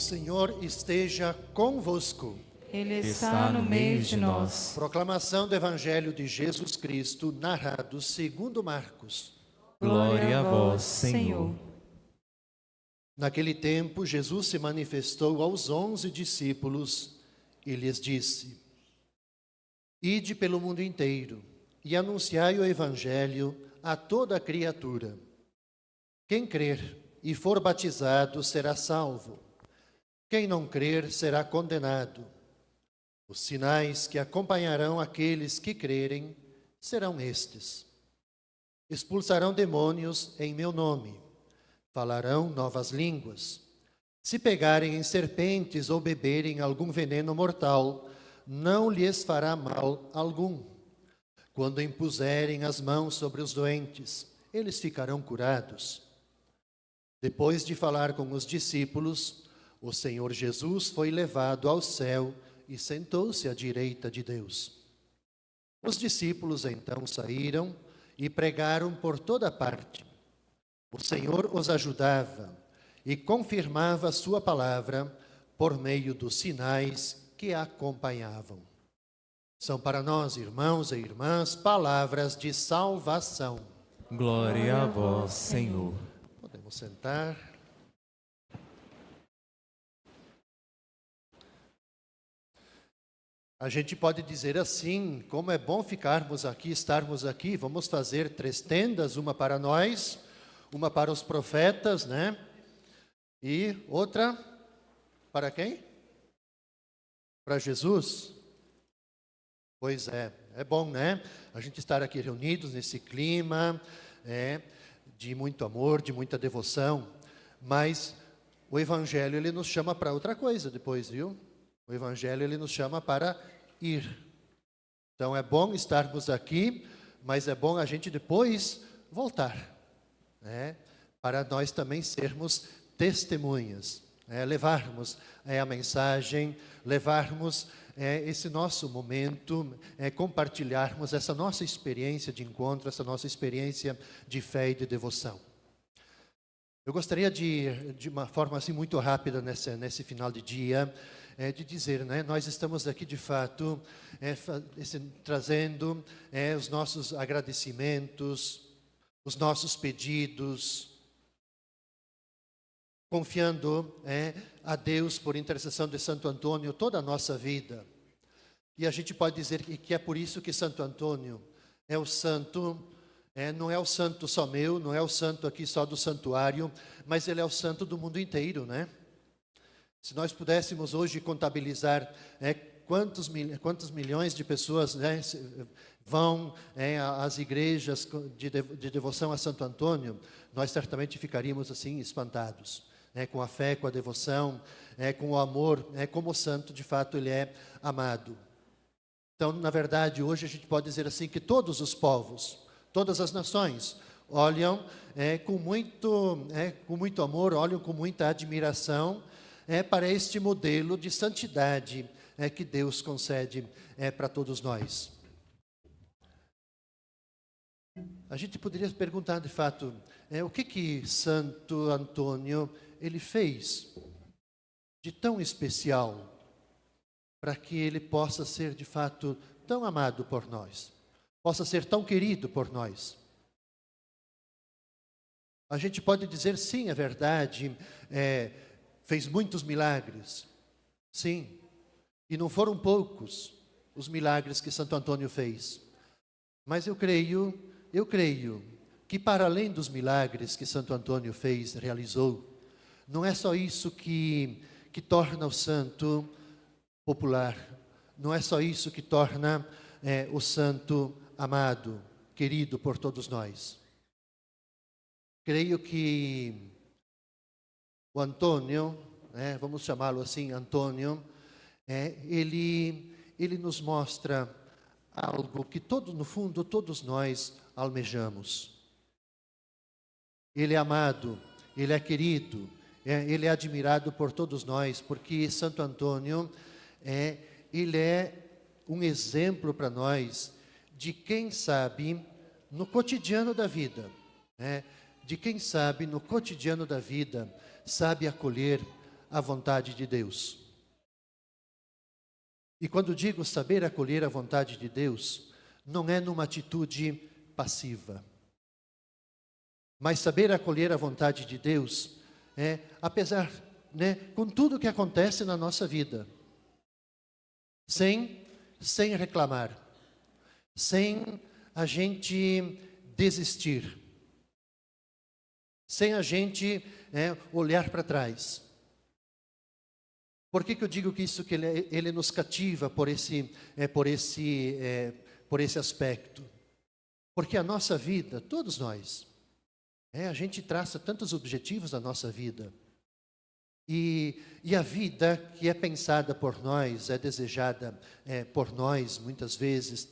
Senhor esteja convosco. Ele está no meio de nós. Proclamação do Evangelho de Jesus Cristo, narrado segundo Marcos. Glória a vós, Senhor. Naquele tempo, Jesus se manifestou aos 11 discípulos e lhes disse: Ide pelo mundo inteiro e anunciai o Evangelho a toda a criatura. Quem crer e for batizado será salvo. Quem não crer será condenado. Os sinais que acompanharão aqueles que crerem serão estes: expulsarão demônios em meu nome, falarão novas línguas. Se pegarem em serpentes ou beberem algum veneno mortal, não lhes fará mal algum. Quando impuserem as mãos sobre os doentes, eles ficarão curados. Depois de falar com os discípulos, o Senhor Jesus foi levado ao céu e sentou-se à direita de Deus. Os discípulos então saíram e pregaram por toda parte. O Senhor os ajudava e confirmava a sua palavra por meio dos sinais que a acompanhavam. São para nós, irmãos e irmãs, palavras de salvação. Glória a vós, Senhor. Podemos sentar. A gente pode dizer assim: como é bom ficarmos aqui, estarmos aqui. Vamos fazer 3 tendas, uma para nós, uma para os profetas, né? E outra para quem? Para Jesus. Pois é bom, né? A gente estar aqui reunidos nesse clima, de muito amor, de muita devoção. Mas o Evangelho, ele nos chama para outra coisa depois, viu? O Evangelho, ele nos chama para ir. Então é bom estarmos aqui, mas é bom a gente depois voltar, né? Para nós também sermos testemunhas, levarmos a mensagem, levarmos esse nosso momento, compartilharmos essa nossa experiência de encontro, essa nossa experiência de fé e de devoção. Eu gostaria de uma forma assim muito rápida nesse final de dia, de dizer, né, nós estamos aqui de fato trazendo os nossos agradecimentos, os nossos pedidos, confiando a Deus por intercessão de Santo Antônio toda a nossa vida. E a gente pode dizer que é por isso que Santo Antônio é o santo, não é o santo só meu, não é o santo aqui só do santuário, mas ele é o santo do mundo inteiro, né? Se nós pudéssemos hoje contabilizar quantos milhões de pessoas vão às igrejas de devoção a Santo Antônio, nós certamente ficaríamos assim espantados, com a fé, com a devoção, com o amor, como o santo de fato ele é amado. Então, na verdade, hoje a gente pode dizer assim que todos os povos, todas as nações olham com muito amor, olham com muita admiração para este modelo de santidade que Deus concede para todos nós. A gente poderia perguntar de fato, o que Santo Antônio ele fez de tão especial para que ele possa ser de fato tão amado por nós, possa ser tão querido por nós. A gente pode dizer, sim, é verdade, fez muitos milagres, sim, e não foram poucos os milagres que Santo Antônio fez. Mas eu creio que para além dos milagres que Santo Antônio realizou, não é só isso que torna o santo popular, não é só isso que torna o santo amado, querido por todos nós. Creio que o Antônio, vamos chamá-lo assim, Antônio, ele nos mostra algo que no fundo todos nós almejamos. Ele é amado, ele é querido, ele é admirado por todos nós, porque Santo Antônio ele é um exemplo para nós de quem sabe no cotidiano da vida, de quem sabe no cotidiano da vida, sabe acolher, a vontade de Deus. E quando digo saber acolher a vontade de Deus, não é numa atitude passiva. Mas saber acolher a vontade de Deus é, apesar, com tudo que acontece na nossa vida, sem reclamar, sem a gente desistir, sem a gente olhar para trás. Por que eu digo que isso que ele nos cativa por esse aspecto? Porque a nossa vida, todos nós, a gente traça tantos objetivos na nossa vida. E a vida que é pensada por nós, é desejada por nós, muitas vezes,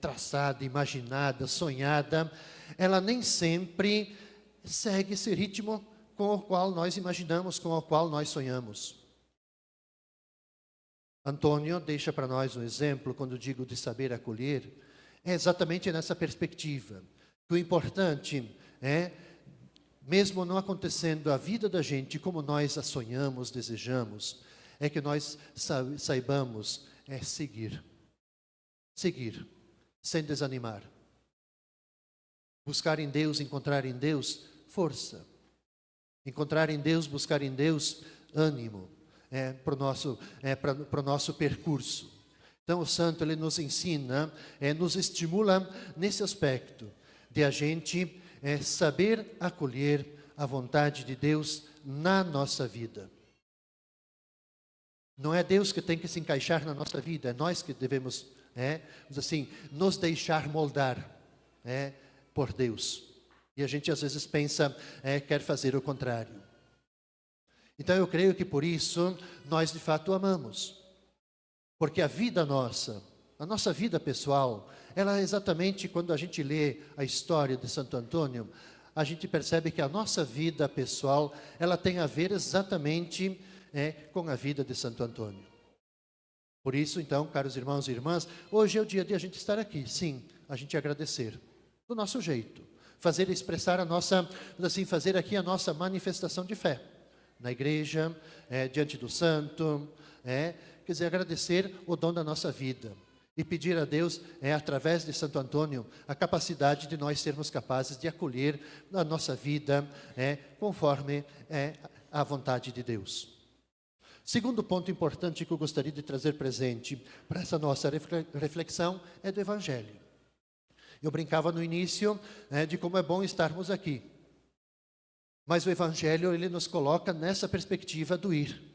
traçada, imaginada, sonhada, ela nem sempre segue esse ritmo com o qual nós imaginamos, com o qual nós sonhamos. Antônio deixa para nós um exemplo, quando digo de saber acolher, é exatamente nessa perspectiva. Que o importante mesmo não acontecendo a vida da gente como nós a sonhamos, desejamos, é que nós saibamos seguir, sem desanimar. Buscar em Deus, encontrar em Deus força. Encontrar em Deus, buscar em Deus ânimo para o nosso percurso. Então o santo ele nos ensina, nos estimula nesse aspecto de a gente saber acolher a vontade de Deus na nossa vida. Não é Deus que tem que se encaixar na nossa vida, é nós que devemos, nos deixar moldar por Deus. E a gente às vezes pensa, quer fazer o contrário. Então eu creio que por isso nós de fato amamos. Porque a vida nossa, a nossa vida pessoal, ela é exatamente quando a gente lê a história de Santo Antônio, a gente percebe que a nossa vida pessoal, ela tem a ver exatamente com a vida de Santo Antônio. Por isso, então, caros irmãos e irmãs, hoje é o dia de a gente estar aqui, sim, a gente agradecer, do nosso jeito, expressar a nossa, fazer aqui a nossa manifestação de fé, na igreja, diante do santo, quer dizer, agradecer o dom da nossa vida. E pedir a Deus, através de Santo Antônio, a capacidade de nós sermos capazes de acolher a nossa vida conforme a vontade de Deus. Segundo ponto importante que eu gostaria de trazer presente para essa nossa reflexão é do Evangelho. Eu brincava no início de como é bom estarmos aqui. Mas o Evangelho ele nos coloca nessa perspectiva do ir.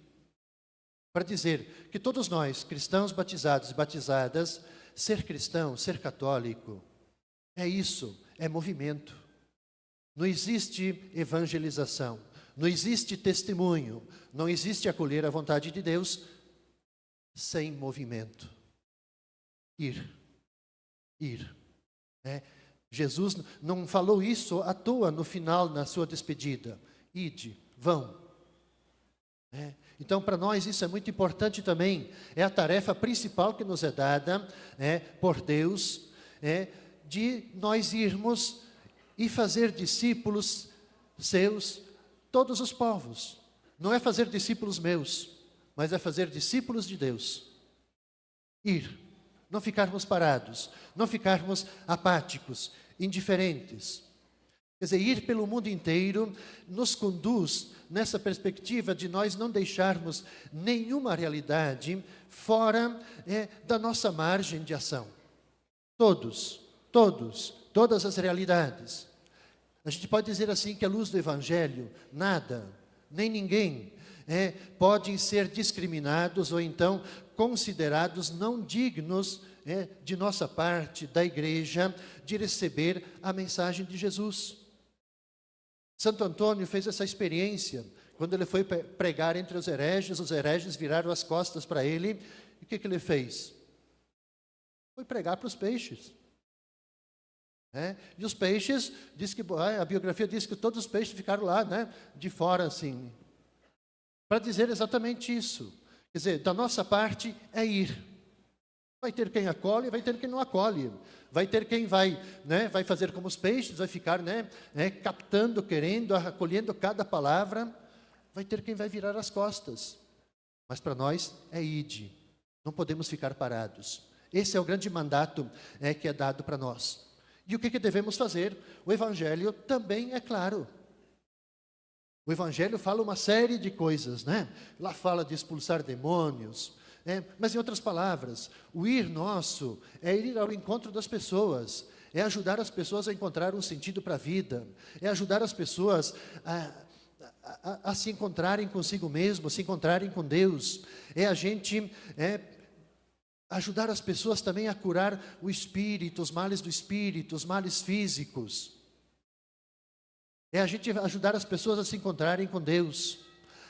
Para dizer que todos nós, cristãos batizados e batizadas, ser cristão, ser católico, é isso, é movimento. Não existe evangelização, não existe testemunho, não existe acolher a vontade de Deus sem movimento. Ir. Jesus não falou isso à toa no final, na sua despedida. Ide, vão. Então, para nós isso é muito importante também. É a tarefa principal que nos é dada por Deus, de nós irmos e fazer discípulos seus, todos os povos. Não é fazer discípulos meus, mas é fazer discípulos de Deus. Ir, não ficarmos parados, não ficarmos apáticos, indiferentes. Quer dizer, ir pelo mundo inteiro nos conduz nessa perspectiva de nós não deixarmos nenhuma realidade fora da nossa margem de ação. Todas as realidades. A gente pode dizer assim que à luz do Evangelho, nada, nem ninguém podem ser discriminados ou então considerados não dignos de nossa parte, da igreja, de receber a mensagem de Jesus. Santo Antônio fez essa experiência, quando ele foi pregar entre os hereges viraram as costas para ele, e o que ele fez? Foi pregar para os peixes. E os peixes, diz que, a biografia diz que todos os peixes ficaram lá, de fora assim, para dizer exatamente isso. Quer dizer, da nossa parte é ir. Vai ter quem acolhe, vai ter quem não acolhe. Vai ter quem vai fazer como os peixes, vai ficar captando, querendo, acolhendo cada palavra. vai ter quem vai virar as costas. Mas para nós é ide, não podemos ficar parados. Esse é o grande mandato que é dado para nós. E o que devemos fazer? O Evangelho também é claro. O Evangelho fala uma série de coisas, né? Lá fala de expulsar demônios, mas em outras palavras, o ir nosso é ir ao encontro das pessoas, é ajudar as pessoas a encontrar um sentido para a vida, é ajudar as pessoas a se encontrarem consigo mesmo, se encontrarem com Deus, é a gente ajudar as pessoas também a curar o espírito, os males do espírito, os males físicos. É a gente ajudar as pessoas a se encontrarem com Deus,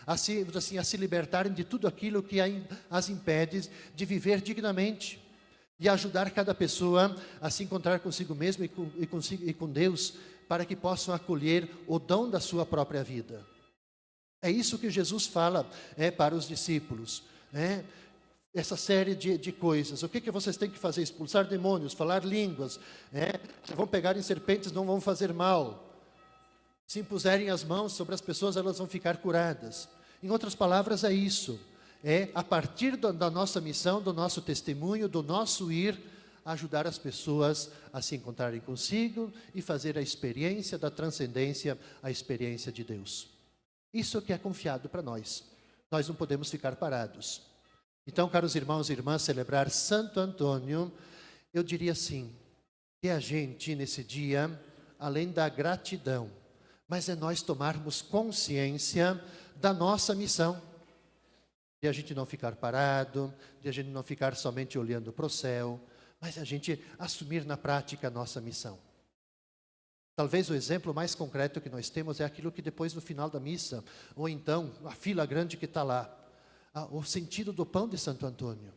a se libertarem de tudo aquilo que as impede de viver dignamente, e ajudar cada pessoa a se encontrar consigo mesmo e com Deus, para que possam acolher o dom da sua própria vida. É isso que Jesus fala para os discípulos, essa série de coisas. O que vocês têm que fazer? Expulsar demônios, falar línguas, se vão pegar em serpentes, não vão fazer mal. Se impuserem as mãos sobre as pessoas, elas vão ficar curadas. Em outras palavras, é isso. É a partir da nossa missão, do nosso testemunho, do nosso ir, ajudar as pessoas a se encontrarem consigo e fazer a experiência da transcendência, a experiência de Deus. Isso que é confiado para nós. Nós não podemos ficar parados. Então, caros irmãos e irmãs, celebrar Santo Antônio, eu diria assim, que a gente, nesse dia, além da gratidão, mas é nós tomarmos consciência da nossa missão, de a gente não ficar parado, de a gente não ficar somente olhando para o céu, mas a gente assumir na prática a nossa missão. Talvez o exemplo mais concreto que nós temos é aquilo que depois no final da missa, ou então a fila grande que está lá, o sentido do pão de Santo Antônio.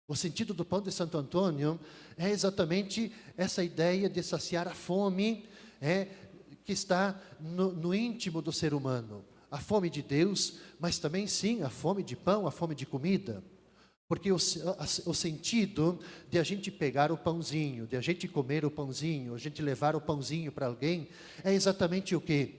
O sentido do pão de Santo Antônio é exatamente essa ideia de saciar a fome, que está no íntimo do ser humano. A fome de Deus, mas também sim a fome de pão, a fome de comida. Porque o sentido de a gente pegar o pãozinho, de a gente comer o pãozinho, a gente levar o pãozinho para alguém, é exatamente o quê?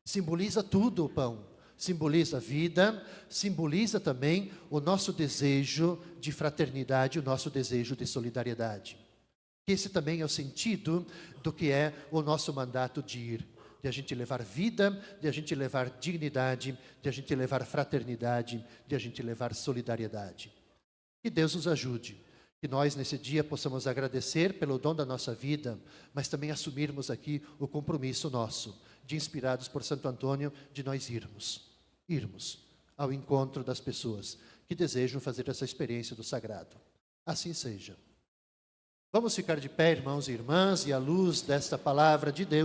Simboliza tudo o pão. Simboliza a vida, simboliza também o nosso desejo de fraternidade, o nosso desejo de solidariedade. Esse também é o sentido do que é o nosso mandato de ir, de a gente levar vida, de a gente levar dignidade, de a gente levar fraternidade, de a gente levar solidariedade. Que Deus nos ajude, que nós nesse dia possamos agradecer pelo dom da nossa vida, mas também assumirmos aqui o compromisso nosso, de inspirados por Santo Antônio, de nós irmos ao encontro das pessoas que desejam fazer essa experiência do sagrado. Assim seja. Vamos ficar de pé, irmãos e irmãs, e à luz desta palavra de Deus,